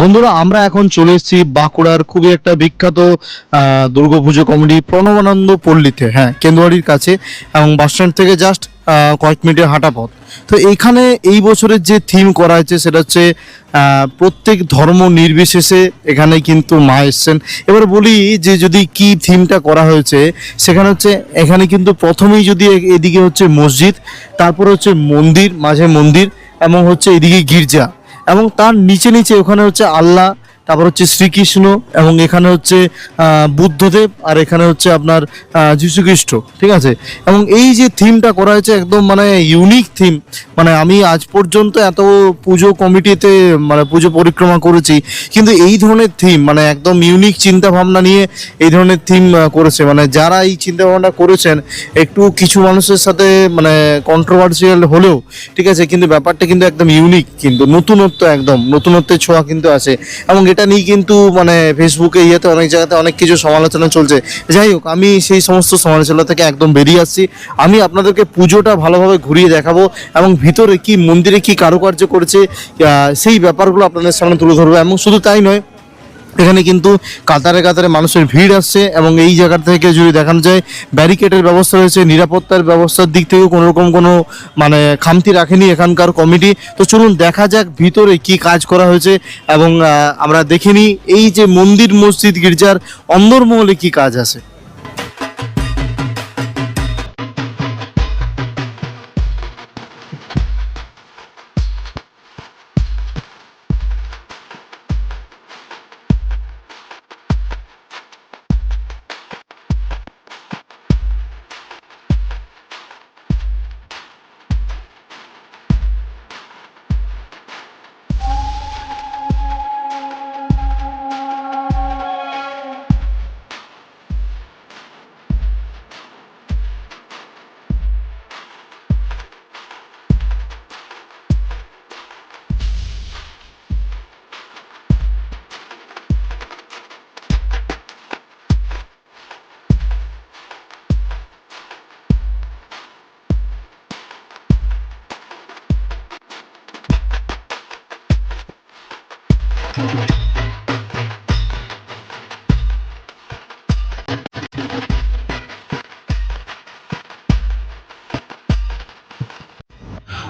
বন্ধুরা, আমরা এখন চলে এসেছি বাঁকুড়ার খুবই একটা বিখ্যাত দুর্গাপুজো কমিটি প্রণবানন্দ পল্লীতে, হ্যাঁ, কেন্দুয়াড়ির কাছে, এবং বাসস্ট্যান্ড থেকে জাস্ট কয়েক মিনিটের হাঁটা পথ। তো এইখানে এই বছরের যে থিম করা হয়েছে সেটা হচ্ছে প্রত্যেক ধর্ম নির্বিশেষে এখানে কিন্তু মা এসছেন। এবার বলি যে যদি কি থিমটা করা হয়েছে, সেখানে হচ্ছে এখানে কিন্তু প্রথমেই যদি এদিকে হচ্ছে মসজিদ, তারপর হচ্ছে মন্দির, মাঝে মন্দির, এবং হচ্ছে এদিকে গির্জা, এবং তার নিচে নিচে ওখানে হচ্ছে আল্লাহ, তারপর হচ্ছে শ্রীকৃষ্ণ, এবং এখানে হচ্ছে বুদ্ধদেব, আর এখানে হচ্ছে আপনার যীশু খ্রিস্ট, ঠিক আছে। এবং এই যে থিমটা করা হয়েছে একদম মানে ইউনিক থিম, মানে আমি আজ পর্যন্ত এত পুজো কমিটিতে মানে পুজো পরিক্রমা করেছি, কিন্তু এই ধরনের থিম মানে একদম ইউনিক চিন্তা ভাবনা নিয়ে এই ধরনের থিম করেছে। মানে যারা এই চিন্তা ভাবনা করেছেন, একটু কিছু মানুষের সাথে মানে কন্ট্রোভার্সিয়াল হলেও ঠিক আছে, কিন্তু ব্যাপারটা কিন্তু একদম ইউনিক, কিন্তু নতুনত্ব, একদম নতুনত্বের ছোঁয়া কিন্তু আছে। এবং এটা নিয়ে কিন্তু মানে ফেসবুকে ইয়েতে অনেক জায়গাতে অনেক কিছু সমালোচনা চলছে। যাই হোক, আমি সেই সমস্ত সমালোচনা থেকে একদম বেরিয়ে আসছি। আমি আপনাদেরকে পুজোটা ভালোভাবে ঘুরিয়ে দেখাবো, এবং ভিতরে কি মন্দিরে কি কারুকার্য করেছে সেই ব্যাপারগুলো আপনাদের সামনে তুলে ধরবো। এবং শুধু তাই নয়, এখানে কিন্তু কাতারে কাতারে মানুষের ভিড় আসছে, এবং এই জায়গা থেকে যদি দেখানো যায় ব্যারিকেডের ব্যবস্থা রয়েছে, নিরাপত্তার ব্যবস্থার দিক থেকেও কোনোরকম কোনো মানে খামতি রাখেনি এখানকার কমিটি। তো চলুন দেখা যাক ভিতরে কি কাজ করা হয়েছে, এবং আমরা দেখে নিই এই যে মন্দির, মসজিদ, গির্জার অন্দরমহলে কি কাজ আছে।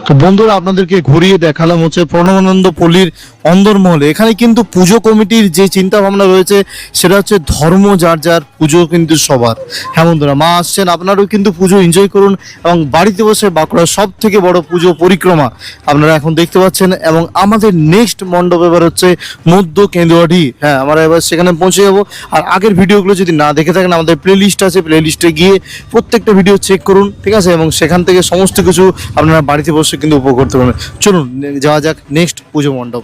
তো বন্ধুরা, আপনাদেরকে ঘুরিয়ে দেখালাম হচ্ছে প্রণবানন্দ পল্লীর অন্দরমহলে। এখানে কিন্তু পুজো কমিটির যে চিন্তা ভাবনা রয়েছে সেটা হচ্ছে ধর্ম যার যার, পুজো কিন্তু সবার। হ্যাঁ বন্ধুরা, মা আসছেন, আপনারাও কিন্তু পুজো এনজয় করুন, এবং বাড়িতে বসে বাঁকুড়ার সব থেকে বড় পুজো পরিক্রমা আপনারা এখন দেখতে পাচ্ছেন। এবং আমাদের নেক্সট মণ্ডপ এবার হচ্ছে মধ্য কেন্দুয়াড়ি, হ্যাঁ, আমরা এবার সেখানে পৌঁছে যাবো। আর আগের ভিডিওগুলো যদি না দেখে থাকেন, আমাদের প্লে লিস্ট আছে, প্লে লিস্টে গিয়ে প্রত্যেকটা ভিডিও চেক করুন, ঠিক আছে, এবং সেখান থেকে সমস্ত কিছু আপনারা বাড়িতে বসে কিন্তু উপভোগ করতে পারবেন। চলুন যাওয়া যাক নেক্সট পুজো মণ্ডপ।